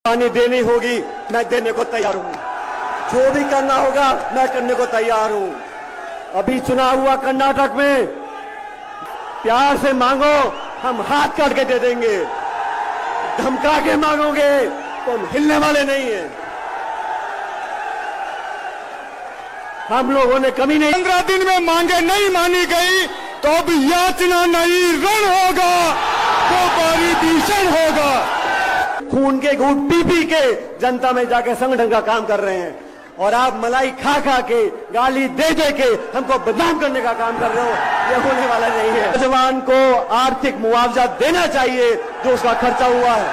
पानी देनी होगी, मैं देने को तैयार हूं। जो भी करना होगा मैं करने को तैयार हूं। अभी चुनाव हुआ कर्नाटक में, प्यार से मांगो हम हाथ काट के दे देंगे, धमका के मांगोगे तो हम हिलने वाले नहीं हैं। हम लोगों ने कमी नहीं। 15 दिन में मांगे नहीं मानी गई तो अब याचना नहीं रण होगा, तो बारी भीषण होगा। खून के घूंट पी पी के जनता में जाके संगठन का काम कर रहे हैं और आप मलाई खा खा के, गाली दे दे के हमको बदनाम करने का काम कर रहे हो। ये होने वाला नहीं है। नौजवान को आर्थिक मुआवजा देना चाहिए जो उसका खर्चा हुआ है।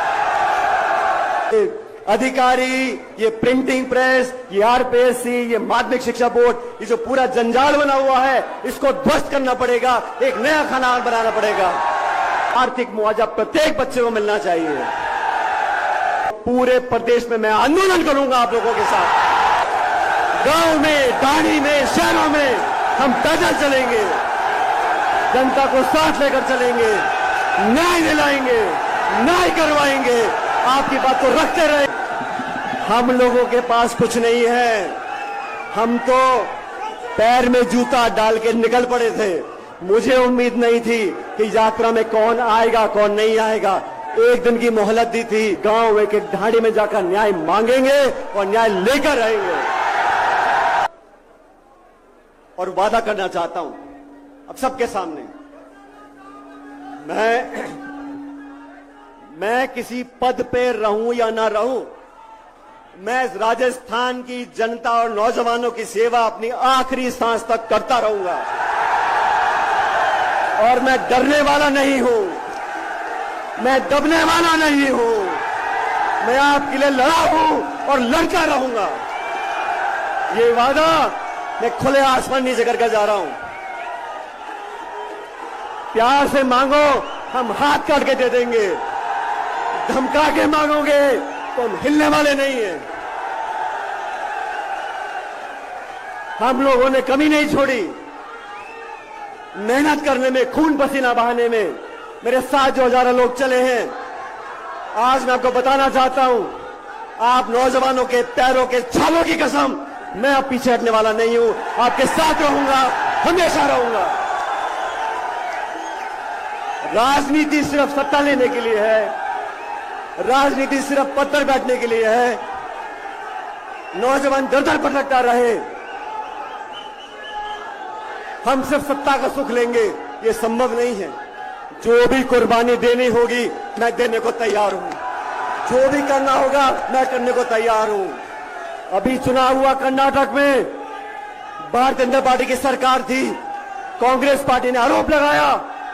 अधिकारी, ये प्रिंटिंग प्रेस, ये आरपीएससी, ये माध्यमिक शिक्षा बोर्ड, ये जो पूरा जंजाल बना हुआ है, इसको ध्वस्त करना पड़ेगा, एक नया खाना बनाना पड़ेगा। आर्थिक मुआवजा प्रत्येक बच्चे को मिलना चाहिए। पूरे प्रदेश में मैं आंदोलन करूंगा आप लोगों के साथ। गांव में, ढाणी में, शहरों में हम पैदल चलेंगे, जनता को साथ लेकर चलेंगे, न्याय दिलाएंगे, न्याय करवाएंगे। आपकी बात को रखते रहे। हम लोगों के पास कुछ नहीं है, हम तो पैर में जूता डाल के निकल पड़े थे। मुझे उम्मीद नहीं थी कि यात्रा में कौन आएगा कौन नहीं आएगा। एक दिन की मोहलत दी थी, गांव एक एक ढाणी में जाकर न्याय मांगेंगे और न्याय लेकर आएंगे। और वादा करना चाहता हूं अब सबके सामने, मैं किसी पद पे रहूं या ना रहूं, मैं राजस्थान की जनता और नौजवानों की सेवा अपनी आखिरी सांस तक करता रहूंगा। और मैं डरने वाला नहीं हूं, मैं दबने वाला नहीं हूं। मैं आपके लिए लड़ा हूं और लड़ता रहूंगा। ये वादा मैं खुले आसमान नीचे करके जा रहा हूं। प्यार से मांगो हम हाथ काट के दे देंगे, धमका के मांगोगे तो हम हिलने वाले नहीं हैं। हम लोगों ने कमी नहीं छोड़ी मेहनत करने में, खून पसीना बहाने में। मेरे साथ जो हजारों लोग चले हैं, आज मैं आपको बताना चाहता हूं, आप नौजवानों के पैरों के छालों की कसम, मैं अब पीछे हटने वाला नहीं हूं। आपके साथ रहूंगा, हमेशा रहूंगा। राजनीति सिर्फ सत्ता लेने के लिए है, राजनीति सिर्फ पद पर बैठने के लिए है। नौजवान दर दर भटकता रहे, हम सिर्फ सत्ता का सुख लेंगे, ये संभव नहीं है। जो भी कुर्बानी देनी होगी मैं देने को तैयार हूं। जो भी करना होगा मैं करने को तैयार हूं। अभी चुनाव हुआ कर्नाटक में, भारतीय जनता पार्टी की सरकार थी। कांग्रेस पार्टी ने आरोप लगाया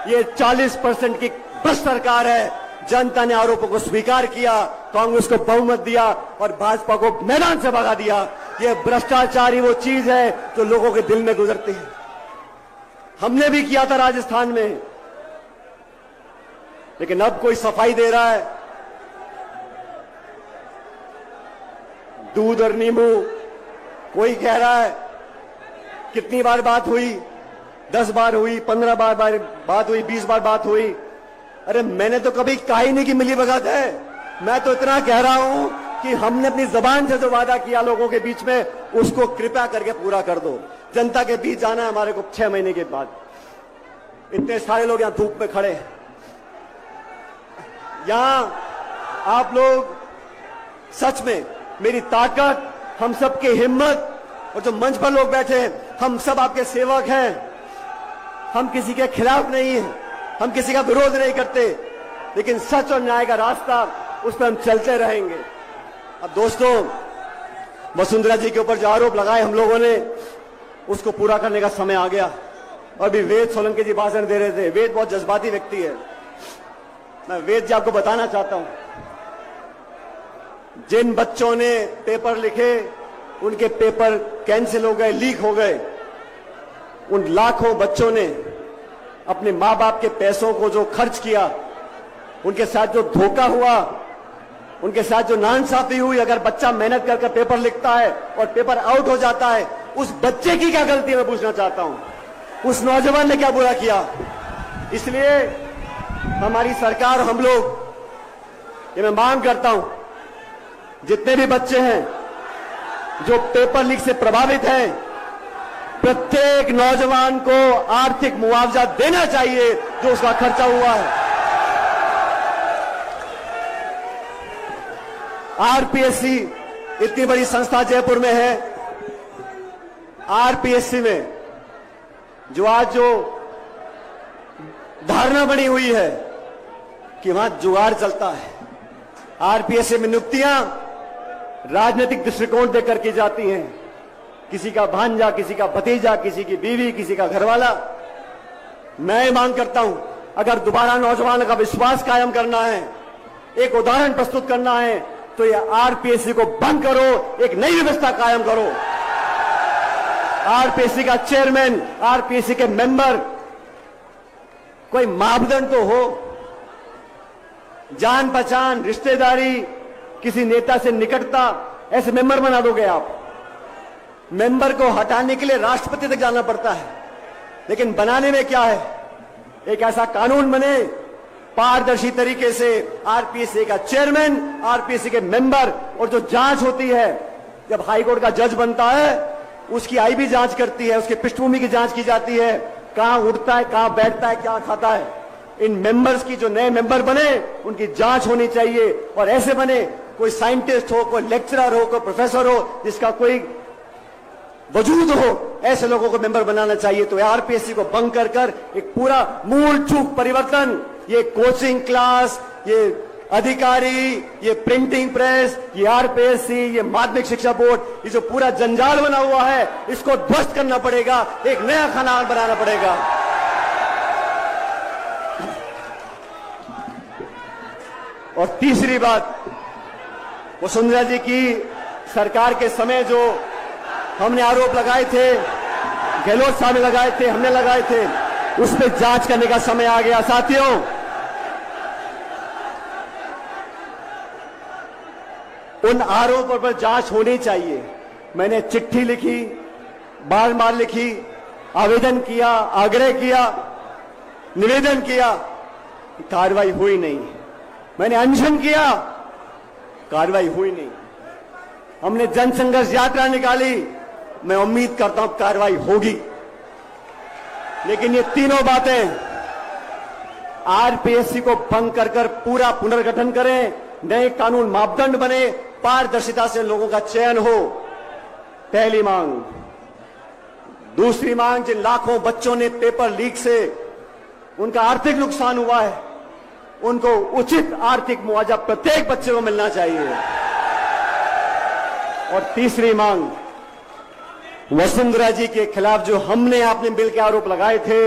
ये 40% की भ्रष्ट सरकार है। जनता ने आरोपों को स्वीकार किया, कांग्रेस को बहुमत दिया और भाजपा को मैदान से भगा दिया। ये भ्रष्टाचार ही वो चीज है जो लोगों के दिल में गुजरती है। हमने भी किया था राजस्थान में, लेकिन अब कोई सफाई दे रहा है, दूध और नींबू। कोई कह रहा है कितनी बार बात हुई, 10 बार हुई, 15 बार बात हुई, 20 बार बात हुई। अरे मैंने तो कभी कहा ही नहीं कि मिलीभगत है। मैं तो इतना कह रहा हूं कि हमने अपनी जबान से जो वादा किया लोगों के बीच में, उसको कृपया करके पूरा कर दो। जनता के बीच जाना है हमारे को 6 महीने के बाद। इतने सारे लोग यहां धूप में खड़े, यहां आप लोग सच में मेरी ताकत, हम सबकी हिम्मत, और जो मंच पर लोग बैठे हैं, हम सब आपके सेवक हैं। हम किसी के खिलाफ नहीं हैं, हम किसी का विरोध नहीं करते, लेकिन सच और न्याय का रास्ता, उस पर हम चलते रहेंगे। अब दोस्तों, वसुंधरा जी के ऊपर जो आरोप लगाए हम लोगों ने, उसको पूरा करने का समय आ गया। और अभी वेद सोलंकी जी भाषण दे रहे थे। वेद बहुत जज्बाती व्यक्ति है। मैं वेद जी आपको बताना चाहता हूं, जिन बच्चों ने पेपर लिखे उनके पेपर कैंसिल हो गए, लीक हो गए। उन लाखों बच्चों ने अपने मां बाप के पैसों को जो खर्च किया, उनके साथ जो धोखा हुआ, उनके साथ जो नाइंसाफी हुई, अगर बच्चा मेहनत करके पेपर लिखता है और पेपर आउट हो जाता है, उस बच्चे की क्या गलती है मैं पूछना चाहता हूं। उस नौजवान ने क्या बुरा किया। इसलिए हमारी सरकार, हम लोग, ये मैं मांग करता हूं जितने भी बच्चे हैं जो पेपर लीक से प्रभावित हैं, प्रत्येक नौजवान को आर्थिक मुआवजा देना चाहिए जो उसका खर्चा हुआ है। आरपीएससी इतनी बड़ी संस्था जयपुर में है। आरपीएससी में जो धारणा बनी हुई है कि वहां जुगाड़ चलता है। आरपीएससी में नियुक्तियां राजनीतिक दृष्टिकोण देकर की जाती हैं। किसी का भांजा, किसी का भतीजा, किसी की बीवी, किसी का घरवाला। मैं मांग करता हूं, अगर दोबारा नौजवानों का विश्वास कायम करना है, एक उदाहरण प्रस्तुत करना है, तो ये आरपीएससी को बंद करो, एक नई व्यवस्था कायम करो। आरपीएससी का चेयरमैन, आरपीएससी के मेंबर, कोई मापदंड तो हो। जान पहचान, रिश्तेदारी, किसी नेता से निकटता, ऐसे मेंबर बना दोगे आप। मेंबर को हटाने के लिए राष्ट्रपति तक जाना पड़ता है, लेकिन बनाने में क्या है, एक ऐसा कानून बने पारदर्शी तरीके से। आरपीएससी का चेयरमैन, आरपीएससी के मेंबर, और जो जांच होती है, जब हाईकोर्ट का जज बनता है उसकी आईबी जांच करती है, उसकी पृष्ठभूमि की जांच की जाती है, कहां उठता है, कहां बैठता है, क्या खाता है। इन मेंबर्स की, जो नए मेंबर बने, उनकी जांच होनी चाहिए, और ऐसे बने कोई साइंटिस्ट हो, कोई लेक्चरर हो, कोई प्रोफेसर हो, जिसका कोई वजूद हो, ऐसे लोगों को मेंबर बनाना चाहिए। तो आरपीएससी को भंग कर एक पूरा मूल चूक परिवर्तन, ये कोचिंग क्लास, ये अधिकारी, ये प्रिंटिंग प्रेस, ये आरपीएससी, ये माध्यमिक शिक्षा बोर्ड, ये जो पूरा जंजाल बना हुआ है, इसको ध्वस्त करना पड़ेगा, एक नया खाना बनाना पड़ेगा। और तीसरी बात, वसुंधरा जी की सरकार के समय जो हमने आरोप लगाए थे, गहलोत साहब ने लगाए थे, हमने लगाए थे, उस पर जांच करने का समय आ गया। साथियों, उन आरोपों पर जांच होनी चाहिए। मैंने चिट्ठी लिखी, बार बार लिखी, आवेदन किया, आग्रह किया, निवेदन किया, कार्रवाई हुई नहीं। मैंने अनशन किया, कार्रवाई हुई नहीं। हमने जनसंघर्ष यात्रा निकाली, मैं उम्मीद करता हूं कार्रवाई होगी। लेकिन ये तीनों बातें आरपीएससी को भंग कर पूरा पुनर्गठन करें, नए कानून मापदंड बने, पारदर्शिता से लोगों का चयन हो, पहली मांग। दूसरी मांग, जिन लाखों बच्चों ने पेपर लीक से उनका आर्थिक नुकसान हुआ है, उनको उचित आर्थिक मुआवजा प्रत्येक बच्चे को मिलना चाहिए। और तीसरी मांग, वसुंधरा जी के खिलाफ जो हमने आपने मिल के आरोप लगाए थे,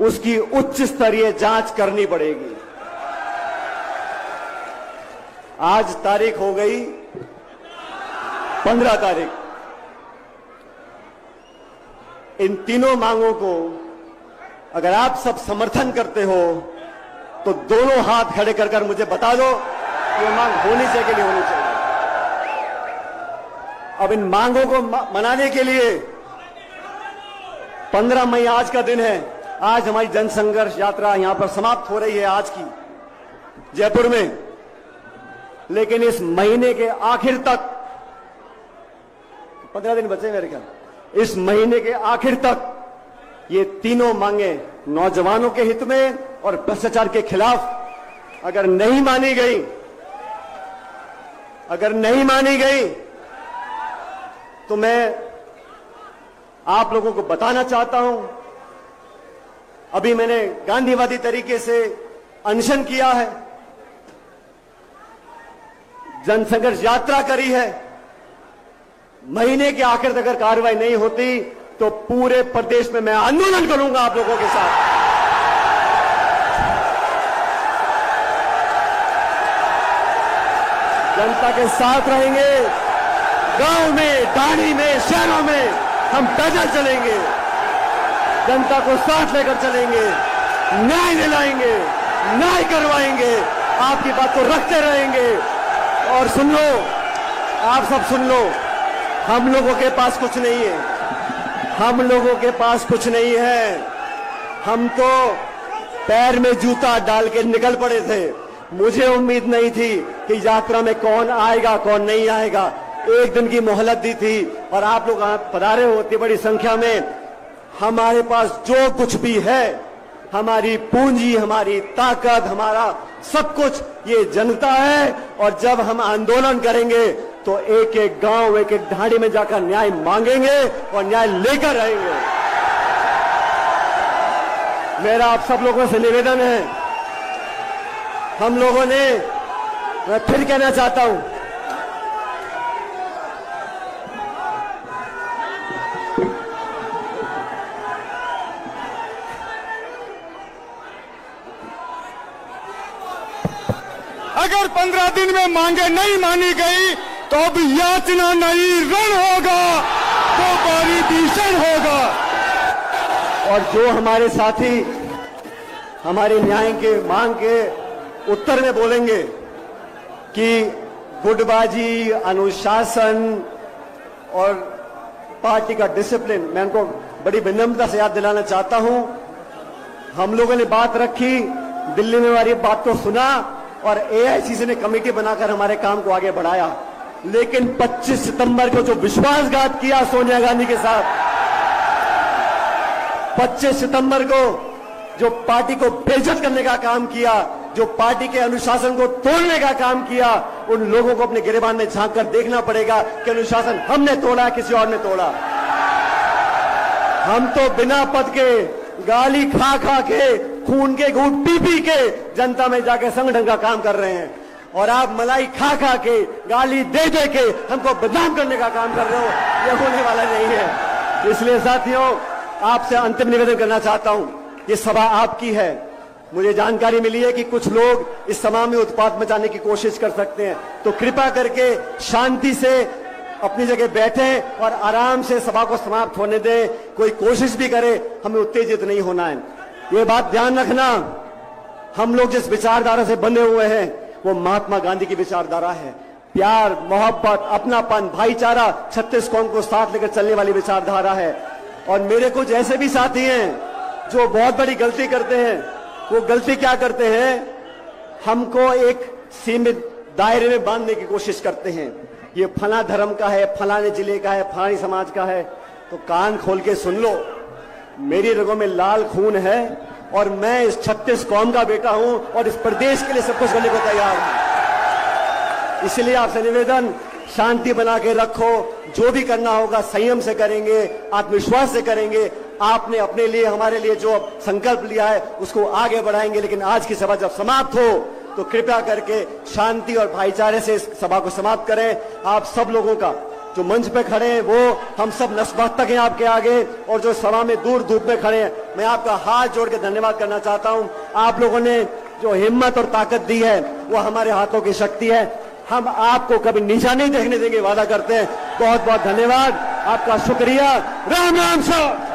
उसकी उच्च स्तरीय जांच करनी पड़ेगी। आज तारीख हो गई 15 तारीख। इन तीनों मांगों को अगर आप सब समर्थन करते हो, तो दोनों हाथ खड़े कर मुझे बता दो कि ये मांग होनी चाहिए कि नहीं होनी चाहिए। अब इन मांगों को मनाने के लिए 15 मई आज का दिन है। आज हमारी जनसंघर्ष यात्रा यहां पर समाप्त हो रही है, आज की जयपुर में। लेकिन इस महीने के आखिर तक, 15 दिन बचे मेरे ख्याल, इस महीने के आखिर तक ये तीनों मांगे नौजवानों के हित में और भ्रष्टाचार के खिलाफ अगर नहीं मानी गई, तो मैं आप लोगों को बताना चाहता हूं, अभी मैंने गांधीवादी तरीके से अनशन किया है, जनसंघर्ष यात्रा करी है। महीने के आखिर तक अगर कार्रवाई नहीं होती, तो पूरे प्रदेश में मैं आंदोलन करूंगा आप लोगों के साथ। जनता के साथ रहेंगे, गांव में, डाणी में, शहरों में हम पैदल चलेंगे, जनता को साथ लेकर चलेंगे, न्याय दिलाएंगे, न्याय करवाएंगे, आपकी बात को रखते रहेंगे। और सुन लो, आप सब सुन लो, हम लोगों के पास कुछ नहीं है, हम लोगों के पास कुछ नहीं है। हम तो पैर में जूता डाल के निकल पड़े थे, मुझे उम्मीद नहीं थी कि यात्रा में कौन आएगा कौन नहीं आएगा। एक दिन की मोहलत दी थी और आप लोग पधारे हो इतनी बड़ी संख्या में। हमारे पास जो कुछ भी है, हमारी पूंजी, हमारी ताकत, हमारा सब कुछ ये जनता है। और जब हम आंदोलन करेंगे तो एक एक गांव, एक एक ढाणी में जाकर न्याय मांगेंगे और न्याय लेकर आएंगे। मेरा आप सब लोगों से निवेदन है, हम लोगों ने, मैं फिर कहना चाहता हूं, अगर 15 दिन में मांगे नहीं मानी गई तो अब याचना नहीं रण होगा, वो भारी भीषण होगा। और जो हमारे साथी हमारे न्याय के मांग के उत्तर में बोलेंगे कि गुटबाजी, अनुशासन और पार्टी का डिसिप्लिन, मैं उनको बड़ी विनम्रता से याद दिलाना चाहता हूं। हम लोगों ने बात रखी, दिल्ली में हमारी बात को सुना और एआईसीसी ने कमेटी बनाकर हमारे काम को आगे बढ़ाया। लेकिन 25 सितंबर को जो विश्वासघात किया सोनिया गांधी के साथ, 25 सितंबर को जो पार्टी को बेइज्जत करने का काम किया, जो पार्टी के अनुशासन को तोड़ने का काम किया, उन लोगों को अपने गिरेबान में झांक कर देखना पड़ेगा कि अनुशासन हमने तोड़ा, किसी और ने तोड़ा। हम तो बिना पद के, गाली खा खा के, खून के घूंट पी पी के जनता में जाके संगठन का काम कर रहे हैं, और आप मलाई खा खा के, गाली दे दे के हमको बदनाम करने का काम कर रहे हो। यह होने वाला नहीं है। इसलिए साथियों, आपसे अंतिम निवेदन करना चाहता हूं, ये सभा आपकी है। मुझे जानकारी मिली है कि कुछ लोग इस सभा में उत्पात मचाने की कोशिश कर सकते हैं, तो कृपया करके शांति से अपनी जगह बैठें और आराम से सभा को समाप्त होने दें। कोई कोशिश भी करे, हमें उत्तेजित नहीं होना है। ये बात ध्यान रखना, हम लोग जिस विचारधारा से बने हुए हैं वो महात्मा गांधी की विचारधारा है। प्यार, मोहब्बत, अपनापन, भाईचारा, 36 कौम को साथ लेकर चलने वाली विचारधारा है। और मेरे कुछ ऐसे भी साथी हैं जो बहुत बड़ी गलती करते हैं। वो गलती क्या करते हैं, हमको एक सीमित दायरे में बांधने की कोशिश करते हैं। ये फला धर्म का है, फलाने जिले का है, फलानी समाज का है। तो कान खोल के सुन लो, मेरी रगों में लाल खून है और मैं इस 36 कौम का बेटा हूं और इस प्रदेश के लिए सब कुछ करने को तैयार हूं। इसलिए आपसे निवेदन, शांति बना के रखो। जो भी करना होगा संयम से करेंगे, आत्मविश्वास से करेंगे। आपने अपने लिए, हमारे लिए जो संकल्प लिया है उसको आगे बढ़ाएंगे। लेकिन आज की सभा जब समाप्त हो तो कृपया करके शांति और भाईचारे से इस सभा को समाप्त करें। आप सब लोगों का, जो मंच पे खड़े हैं वो हम सब नतमस्तक हैं आपके आगे, और जो सभा में दूर धूप में खड़े हैं, मैं आपका हाथ जोड़ के धन्यवाद करना चाहता हूं। आप लोगों ने जो हिम्मत और ताकत दी है वो हमारे हाथों की शक्ति है। हम आपको कभी नीचा नहीं देखने देंगे, वादा करते हैं। बहुत बहुत धन्यवाद, आपका शुक्रिया। राम राम सर।